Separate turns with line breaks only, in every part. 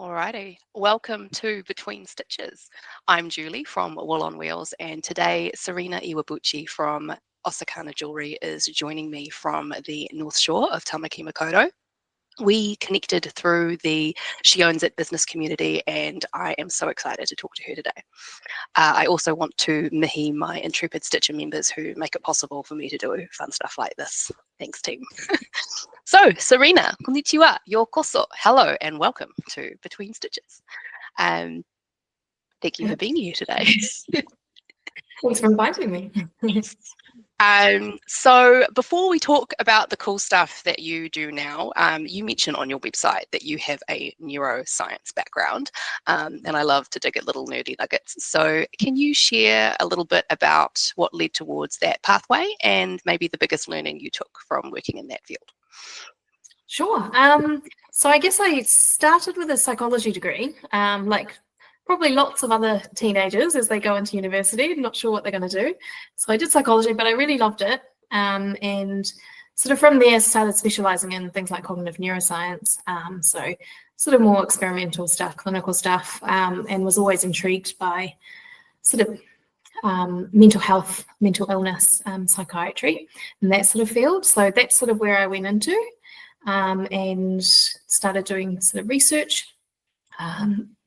Alrighty, welcome to Between Stitches. I'm Julie from Wool on Wheels, and today Sarina Iwabuchi from Osakana Jewelry is joining me from the North Shore of Tamaki Makaurau. We connected through the She Owns It business community, and I am so excited to talk to her today. I also want to mihi my intrepid Stitcher members who make it possible for me to do fun stuff like this. Thanks, team. So, Sarina, konnichiwa, yokoso, hello, and welcome to Between Stitches. Thank you for being here today.
Thanks for inviting me.
So before we talk about the cool stuff that you do now, you mentioned on your website that you have a neuroscience background, and I love to dig at little nerdy nuggets. So can you share a little bit about what led towards that pathway and maybe the biggest learning you took from working in that field?
Sure. So I guess I started with a psychology degree, like probably lots of other teenagers as they go into university, not sure what they're going to do. So I did psychology, but I really loved it. And sort of from there started specializing in things like cognitive neuroscience. So sort of more experimental stuff, clinical stuff, and was always intrigued by sort of mental health, mental illness, psychiatry, and that sort of field. So that's sort of where I went into and started doing sort of research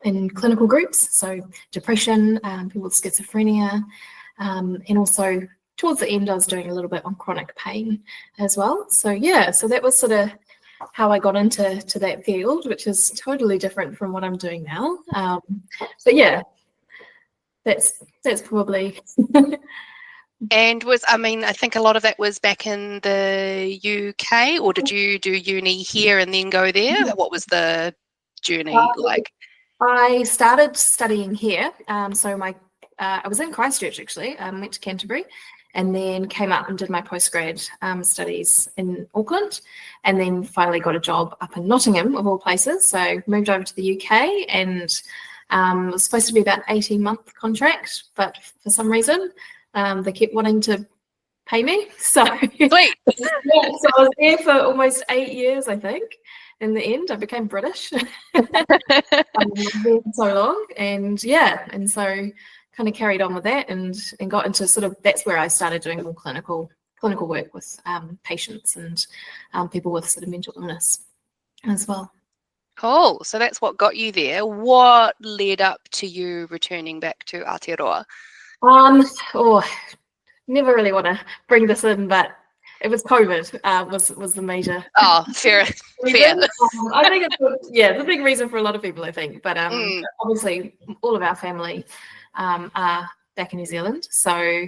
in clinical groups, so depression, people with schizophrenia, and also towards the end I was doing a little bit on chronic pain as well. So yeah, so that was sort of how I got into that field, which is totally different from what I'm doing now. But yeah, that's probably.
And I think a lot of that was back in the UK, or did you do uni here and then go there? What was the journey like?
I started studying here. So I was in Christchurch actually. Went to Canterbury, and then came up and did my postgrad studies in Auckland, and then finally got a job up in Nottingham of all places. So moved over to the UK, and it was supposed to be about an 18-month contract, but for some reason they kept wanting to pay me. So,
Sweet.
Yeah, so I was there for almost 8 years, I think. In the end, I became British for so long, and yeah, and so kind of carried on with that, and got into sort of, that's where I started doing more clinical work with patients and people with sort of mental illness as well.
Cool. So that's what got you there. What led up to you returning back to Aotearoa?
Never really want to bring this in, but it was COVID was the major.
Oh, fair.
Reason. I think it's the big reason for a lot of people, I think. But obviously, all of our family are back in New Zealand, so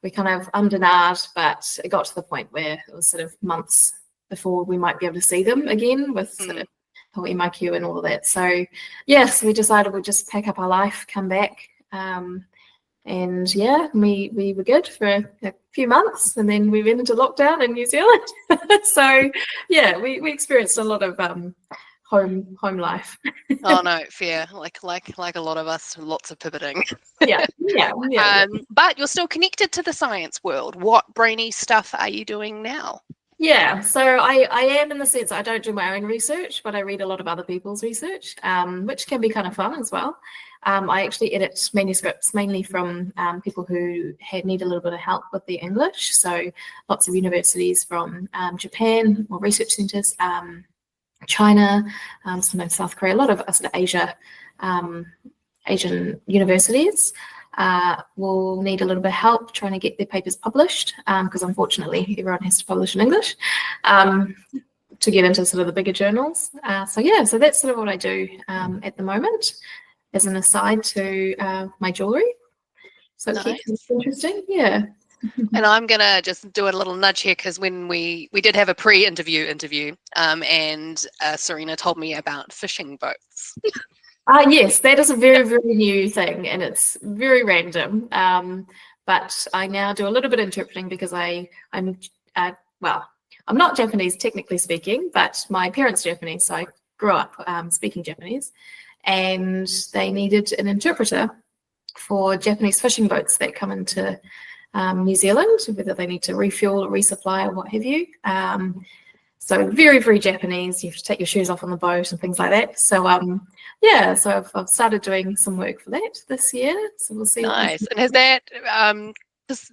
we kind of undenied, but it got to the point where it was sort of months before we might be able to see them again with sort of MIQ and all of that. So yes, we decided we'd just pack up our life, come back. And yeah, we were good for a few months, and then we went into lockdown in New Zealand. So yeah, we experienced a lot of home life.
Oh no, fair. Like a lot of us, lots of pivoting.
Yeah.
But you're still connected to the science world. What brainy stuff are you doing now?
Yeah, so I am, in the sense I don't do my own research, but I read a lot of other people's research, which can be kind of fun as well. I actually edit manuscripts mainly from people who need a little bit of help with their English. So lots of universities from Japan, or research centres, China, sometimes South Korea, a lot of sort of Asian universities will need a little bit of help trying to get their papers published, because unfortunately everyone has to publish in English to get into sort of the bigger journals. So that's sort of what I do at the moment, as an aside to my jewellery. So it keeps it interesting, yeah.
And I'm going to just do a little nudge here, because when we did have a pre-interview, and Sarina told me about fishing boats.
Yes, that is a very, very new thing, and it's very random. But I now do a little bit of interpreting, because I'm not Japanese technically speaking, but my parents are Japanese, so I grew up speaking Japanese, and they needed an interpreter for Japanese fishing boats that come into New Zealand, whether they need to refuel or resupply or what have you. So very, very Japanese. You have to take your shoes off on the boat and things like that. So yeah, so I've started doing some work for that this year. So we'll see.
Nice. And has that, this,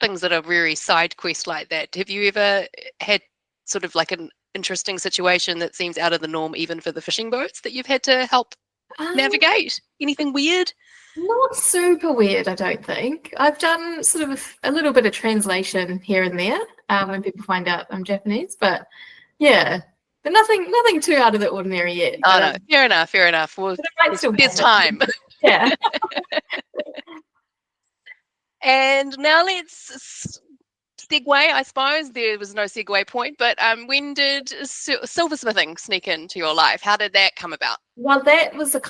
things that are very side quest like that, have you ever had sort of like an interesting situation that seems out of the norm, even for the fishing boats, that you've had to help navigate? Anything weird?
Not super weird, I don't think. I've done sort of a little bit of translation here and there when people find out I'm Japanese, but yeah, but nothing too out of the ordinary yet.
Oh,
But,
no, fair enough. Well, there's time.
Yeah.
And now let's segue, I suppose. There was no segue point, but when did silversmithing sneak into your life? How did that come about?
Well, that was a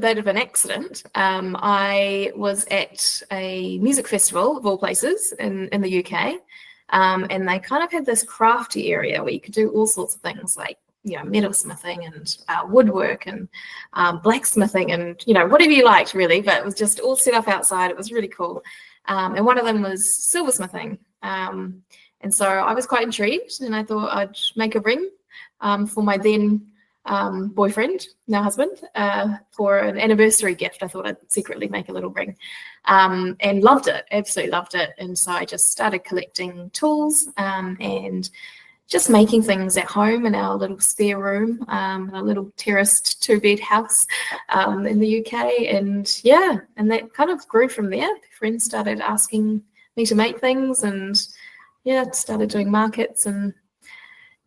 bit of an accident. I was at a music festival of all places in the UK, and they kind of had this crafty area where you could do all sorts of things like metalsmithing and woodwork and blacksmithing and whatever you liked really. But it was just all set up outside. It was really cool. And one of them was silversmithing. And so I was quite intrigued, and I thought I'd make a ring for my then boyfriend, now husband, for an anniversary gift. I thought I'd secretly make a little ring, and loved it, absolutely loved it. And so I just started collecting tools and just making things at home in our little spare room, in a little terraced 2-bed house in the UK. And yeah, and that kind of grew from there. Friends started asking me to make things, and yeah, started doing markets, and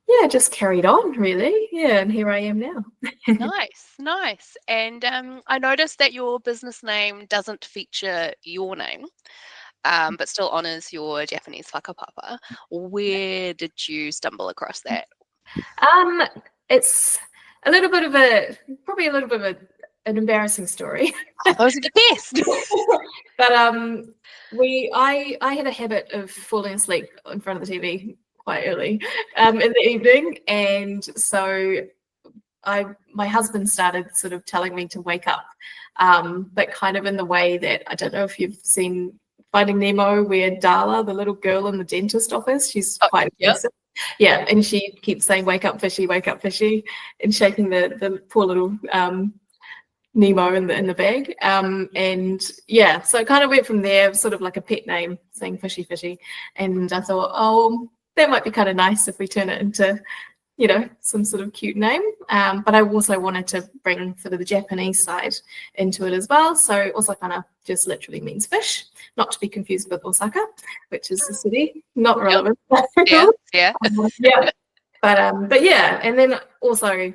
yeah, just carried on really. Yeah, and here I am now.
Nice. And I noticed that your business name doesn't feature your name, but still honors your Japanese whakapapa. Where did you stumble across that?
It's a little bit of an embarrassing story.
Oh, those are the best.
But I had a habit of falling asleep in front of the TV quite early in the evening, and so my husband started sort of telling me to wake up, but kind of in the way that, I don't know if you've seen Finding Nemo, where Darla, the little girl in the dentist office, she's quite aggressive. Yeah, and she keeps saying, wake up fishy, and shaking the poor little Nemo in the bag. And yeah, so it kind of went from there, sort of like a pet name, saying fishy. And I thought, oh, that might be kind of nice if we turn it into, some sort of cute name. But I also wanted to bring sort of the Japanese side into it as well. So Osaka just literally means fish, not to be confused with Osaka, which is the city, not relevant.
Yeah.
Yeah. But yeah, and then also,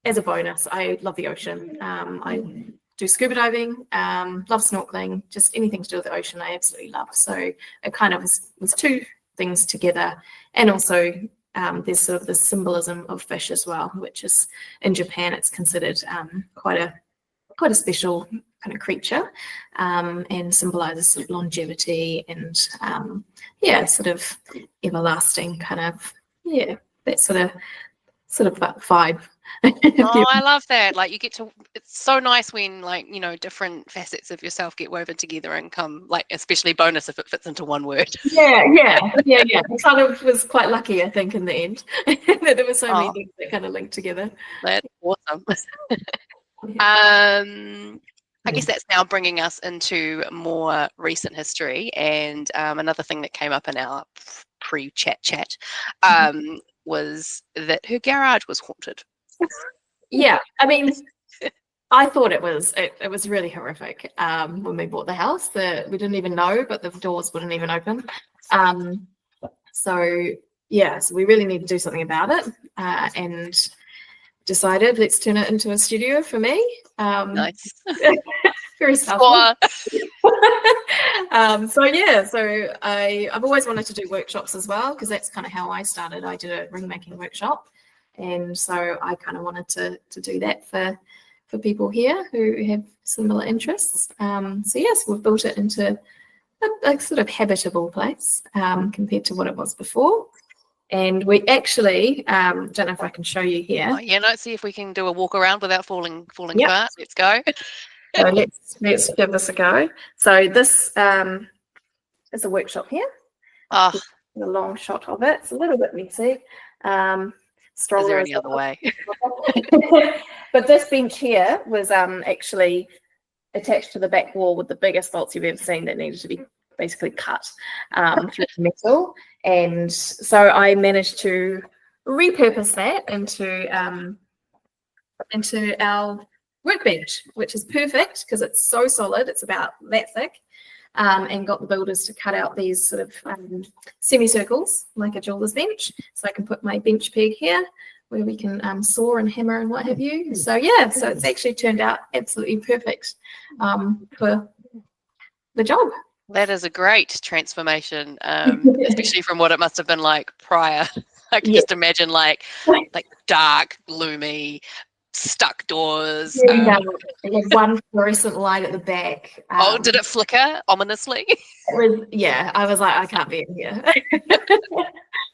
as a bonus, I love the ocean. I do scuba diving, love snorkeling, just anything to do with the ocean I absolutely love. So it kind of was two things together. And also there's sort of the symbolism of fish as well, which is, in Japan, it's considered quite a special kind of creature, and symbolizes sort of longevity and sort of everlasting kind of, that sort of vibe.
Oh, I love that. Like, it's so nice when, like, different facets of yourself get woven together and come, like, especially bonus if it fits into one word.
Yeah. I kind of was quite lucky, I think, in the end, that there were so many things that kind of linked together.
That's awesome. I guess that's now bringing us into more recent history, and another thing that came up in our pre-chat was that her garage was haunted.
Yeah, I mean, I thought it was really horrific when we bought the house. We didn't even know, but the doors wouldn't even open. So we really need to do something about it, and decided let's turn it into a studio for me.
Nice.
Very selfish. So I've always wanted to do workshops as well, because that's kind of how I started. I did a ring making workshop, and so I kind of wanted to do that for people here who have similar interests. We've built it into a sort of habitable place compared to what it was before. And we actually, don't know if I can show you here.
Oh, yeah, let's see if we can do a walk around without falling apart. Let's go.
So let's give this a go. So this is a workshop here.
Oh.
A long shot of it. It's a little bit messy.
Is there
Stroller as
any other way?
well. But this bench here was actually attached to the back wall with the biggest bolts you've ever seen that needed to be basically cut through the metal. And so I managed to repurpose that into our workbench, which is perfect because it's so solid. It's about that thick. And got the builders to cut out these sort of semicircles like a jeweler's bench. So I can put my bench peg here where we can saw and hammer and what have you. So yeah, so it's actually turned out absolutely perfect for the job.
That is a great transformation, especially from what it must have been like prior. I can just imagine like dark, gloomy, stuck doors.
It had one fluorescent light at the back.
Oh, did it flicker ominously?
I was like, I can't be in here.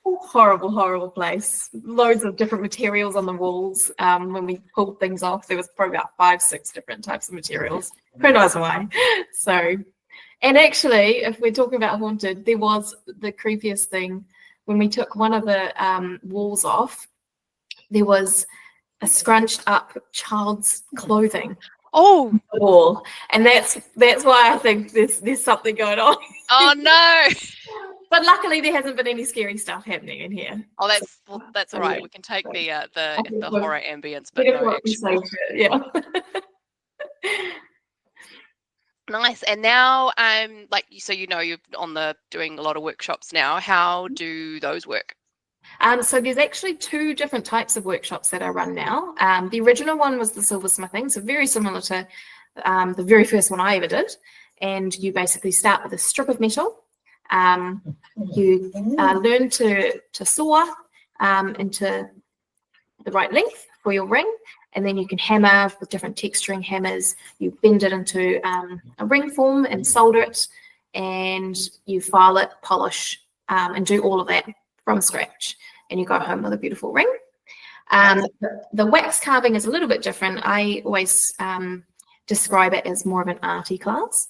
Horrible place. Loads of different materials on the walls. When we pulled things off, there was probably about 5-6 different types of materials. Who knows why? So, and actually, if we're talking about haunted, there was the creepiest thing when we took one of the walls off. There was a scrunched up child's clothing on the wall, and that's why I think there's something going on.
Oh no!
But luckily there hasn't been any scary stuff happening in here.
Oh, that's all right. We can take the horror ambience, but no actual.
Yeah.
Nice. And now so you're on doing a lot of workshops now. How do those work?
So there's actually 2 different types of workshops that I run now. The original one was the silversmithing, so very similar to the very first one I ever did. And you basically start with a strip of metal. You learn to saw into the right length for your ring, and then you can hammer with different texturing hammers. You bend it into a ring form and solder it, and you file it, polish, and do all of that from scratch, and you go home with a beautiful ring. The wax carving is a little bit different. I always describe it as more of an arty class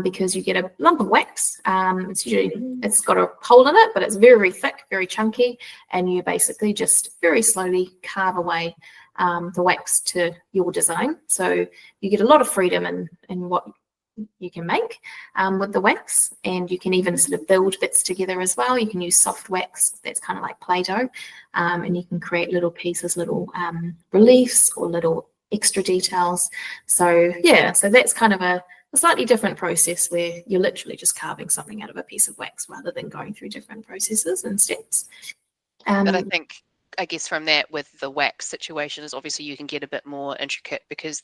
because you get a lump of wax. It's got a hole in it, but it's very, very thick, very chunky, and you basically just very slowly carve away the wax to your design. So you get a lot of freedom in what you can make with the wax, and you can even sort of build bits together as well. You can use soft wax that's kind of like Play-Doh, and you can create little pieces, little reliefs or little extra details. So yeah, so that's kind of a slightly different process where you're literally just carving something out of a piece of wax rather than going through different processes and steps.
But I guess from that, with the wax situation, is obviously you can get a bit more intricate because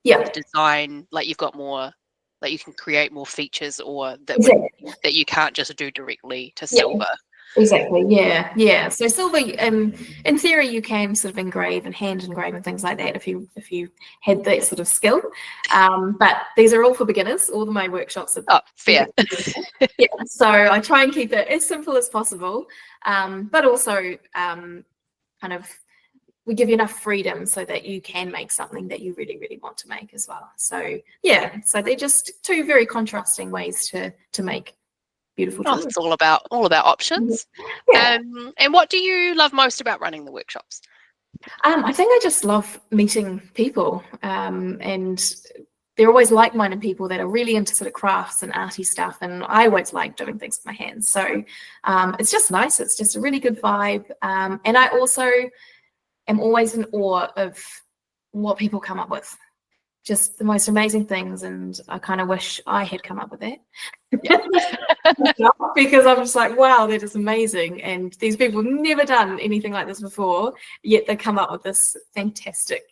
the design, like you've got more, like you can create more features or that you can't just do directly to silver.
Exactly. Yeah. So silver, in theory, you can sort of engrave and hand engrave and things like that if you had that sort of skill. But these are all for beginners. All of my workshops are
fair.
Yeah. So I try and keep it as simple as possible, but also kind of we give you enough freedom so that you can make something that you really, really want to make as well. So yeah. So they're just 2 very contrasting ways to make beautiful jewelry.
It's all about options. And what do you love most about running the workshops?
I think I just love meeting people, and they're always like-minded people that are really into sort of crafts and arty stuff, and I always like doing things with my hands. So it's just nice. It's just a really good vibe, and I also am always in awe of what people come up with. Just the most amazing things, and I kind of wish I had come up with that. Because I'm just like, wow, that is amazing, and these people have never done anything like this before, yet they come up with this fantastic,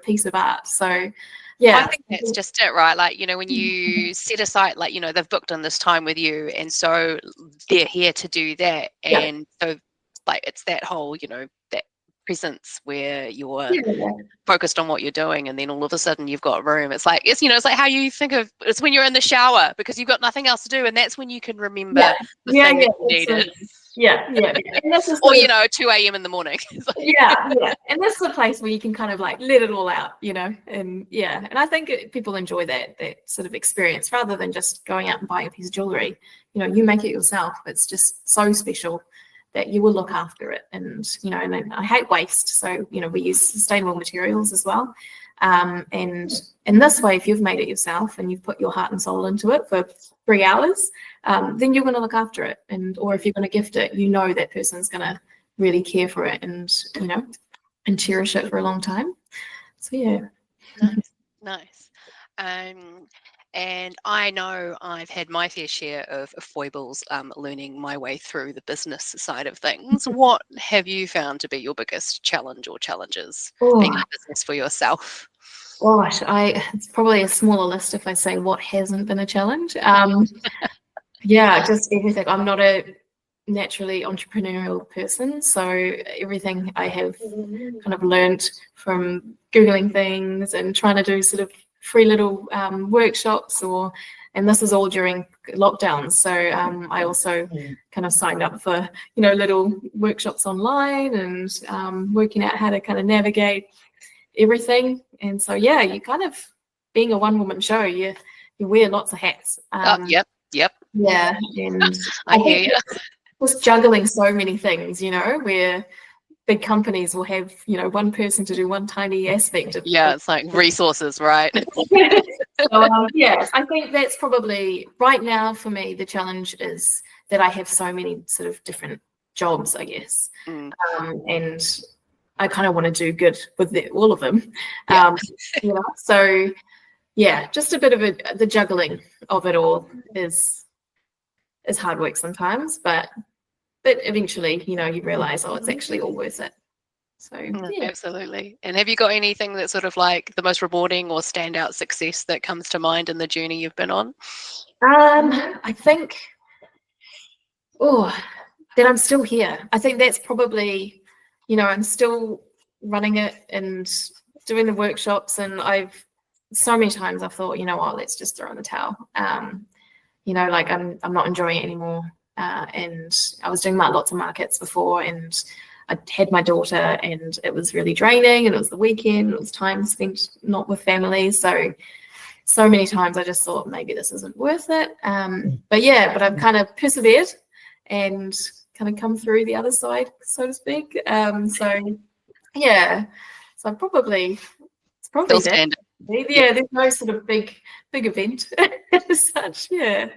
piece of art. So yeah,
I think that's just it, right? Like, when you set aside, like, they've booked in this time with you, and so they're here to do that, and so like it's that whole, that presence where you're focused on what you're doing, and then all of a sudden you've got room. It's like it's like how you think of it's when you're in the shower because you've got nothing else to do, and that's when you can remember the thing that you needed.
And this is
or 2 a.m. in the morning.
And this is a place where you can kind of like let it all out, and I think people enjoy that sort of experience rather than just going out and buying a piece of jewelry. You make it yourself. It's just so special. that you will look after it. And, and I hate waste. So, we use sustainable materials as well. And in this way, if you've made it yourself and you've put your heart and soul into it for 3 hours, then you're going to look after it. Or if you're going to gift it, that person's going to really care for it and, and cherish it for a long time. So, yeah.
Nice. And I know I've had my fair share of foibles learning my way through the business side of things. What have you found to be your biggest challenge or challenges being in business for yourself?
Gosh, it's probably a smaller list if I say what hasn't been a challenge. Yeah, just everything. I'm not a naturally entrepreneurial person, so everything I have kind of learnt from Googling things and trying to do sort of free little workshops, and this is all during lockdowns. So I also kind of signed up for little workshops online and working out how to kind of navigate everything. And so yeah, you kind of, being a one-woman show, you wear lots of hats.
Yep.
Yeah, and
I hear you.
Just juggling so many things, where big companies will have, one person to do one tiny aspect of.
Yeah, it's like resources, right?
So, yeah, I think that's probably right now for me. The challenge is that I have so many sort of different jobs, I guess, and I kind of want to do good with all of them.
Yeah.
So yeah, just a bit of the juggling of it all is hard work sometimes, but eventually, you realize, it's actually all worth it. So yeah.
Absolutely. And have you got anything that's sort of like the most rewarding or standout success that comes to mind in the journey you've been on?
I think that I'm still here. I think that's probably, I'm still running it and doing the workshops, and so many times I've thought, let's just throw in the towel. Like I'm not enjoying it anymore. And I was doing lots of markets before, and I had my daughter, and it was really draining, and it was the weekend, it was time spent not with family. So many times I just thought maybe this isn't worth it. But I've kind of persevered and kind of come through the other side, so to speak. So I'm probably, it's probably
Still standing.
Yeah, there's no sort of big event as such. Yeah.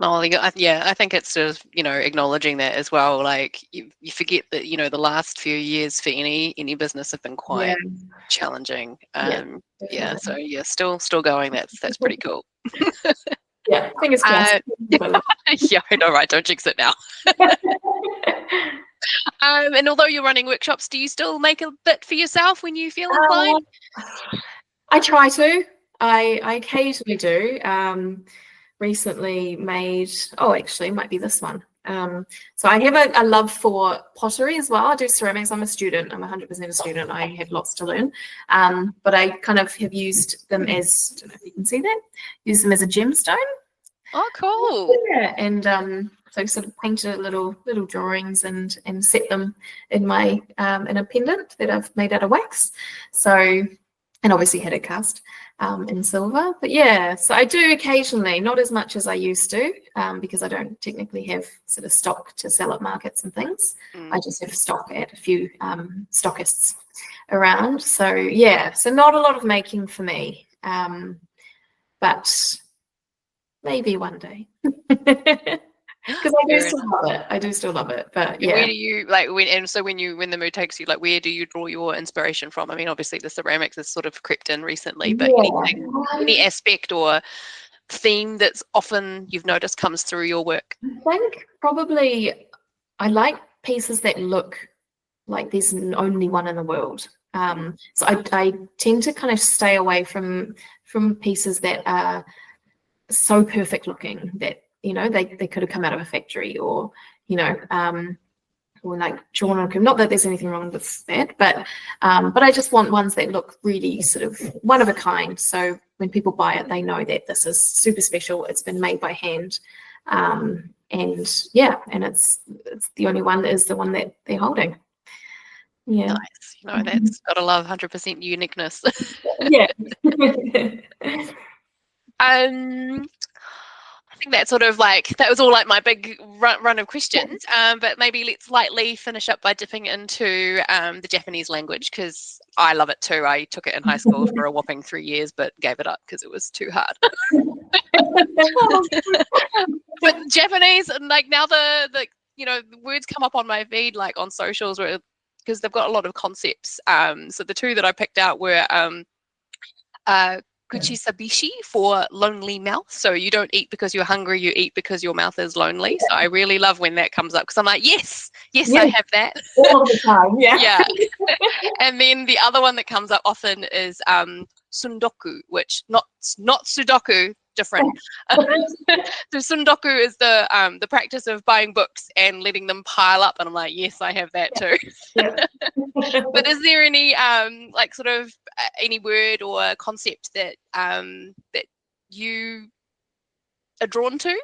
Oh, yeah, I think it's sort of, acknowledging that as well. Like you forget that, the last few years for any business have been quite challenging. So yeah, still going. That's pretty cool.
Yeah, fingers crossed.
Yeah, I know, right? Don't jinx it now. And although you're running workshops, do you still make a bit for yourself when you feel inclined?
I try to. I occasionally do. Recently made, actually it might be this one. So I have a love for pottery as well. I do ceramics. I'm a student. I'm 100% a student. I have lots to learn. But I kind of have used them as, I don't know if you can see that, use them as a gemstone.
Oh, cool.
Yeah, and so I sort of painted little drawings and set them in my in a pendant that I've made out of wax. So, and obviously had it cast in silver. But yeah, so I do occasionally, not as much as I used to, because I don't technically have sort of stock to sell at markets and things. I just have stock at a few stockists around. So yeah, so not a lot of making for me, but maybe one day. Because I do still love it. But yeah.
Where do you when the mood takes you, like where do you draw your inspiration from? I mean, obviously the ceramics has sort of crept in recently, but any aspect or theme that's often you've noticed comes through your work?
I think probably I like pieces that look like there's only one in the world. So I tend to kind of stay away from pieces that are so perfect looking that they could have come out of a factory or or like drawn on. Not that there's anything wrong with that, but I just want ones that look really sort of one of a kind. So when people buy it, they know that this is super special. It's been made by hand, and it's the only one that is the one that they're holding. Yeah,
nice. That's gotta love 100% uniqueness.
Yeah.
think that sort of like, that was all like my big run of questions, but maybe let's lightly finish up by dipping into the Japanese language, because I love it too. I took it in high school for a whopping 3 years, but gave it up because it was too hard. But Japanese, and like now the the words come up on my feed, like on socials, where because they've got a lot of concepts. So the two that I picked out were kuchisabishi for lonely mouth. So you don't eat because you're hungry, you eat because your mouth is lonely. So I really love when that comes up, because I'm like, yes, I have that.
All the time, yeah.
Yeah. And then the other one that comes up often is sundoku, which not sudoku, different. So sundoku is the practice of buying books and letting them pile up, and I'm like, yes, I have that too.
Yeah.
But is there any like sort of any word or concept that that you are drawn to?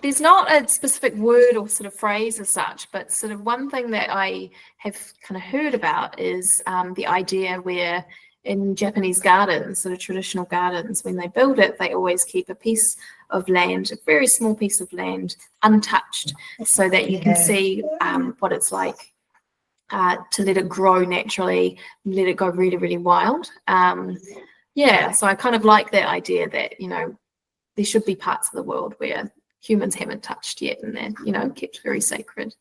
There's not a specific word or sort of phrase as such, but sort of one thing that I have kind of heard about is the idea where in Japanese gardens, sort of traditional gardens, when they build it, they always keep a piece of land, a very small piece of land, untouched, so that you can see what it's like to let it grow naturally, let it go really, really wild. Yeah, so I kind of like that idea that, there should be parts of the world where humans haven't touched yet, and they're, kept very sacred.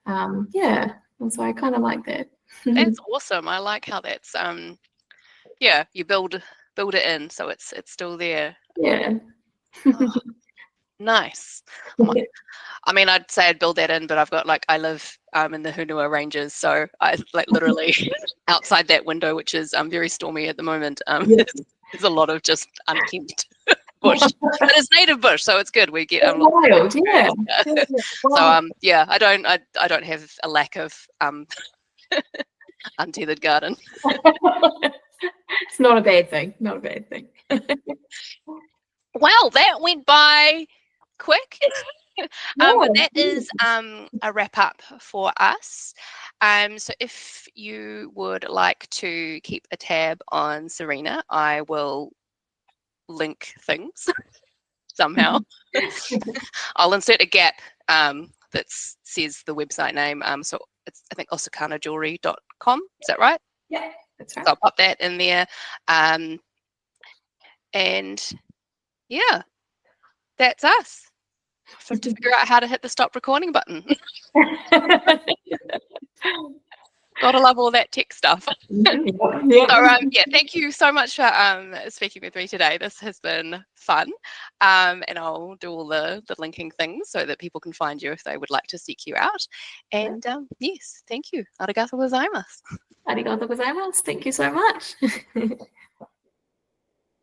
Yeah, and so I kind of like that.
That's awesome. I like how that's yeah, you build it in, so it's still there.
Yeah.
Oh, nice. I mean, I'd say I'd build that in, but I've got I live in the Hunua Ranges, so I literally outside that window, which is very stormy at the moment. There's a lot of just unkempt bush, but it's native bush, so it's good. We get
wild, yeah.
So yeah, I don't have a lack of untethered garden.
It's not a bad thing. Not a bad thing.
Well, that went by quick. But that is a wrap up for us. So if you would like to keep a tab on Sarina, I will link things somehow. I'll insert a gap that says the website name. So it's, I think, osakanajewelry.com. Is that right?
Yeah, that's right.
So I'll pop that in there. And yeah, that's us. I have to figure out how to hit the stop recording button. Gotta love all that tech stuff.
Yeah.
So yeah, thank you so much for speaking with me today. This has been fun. And I'll do all the linking things so that people can find you if they would like to seek you out. And yes, thank you. Arigatou gozaimasu.
Arigatou gozaimasu. Thank you so much.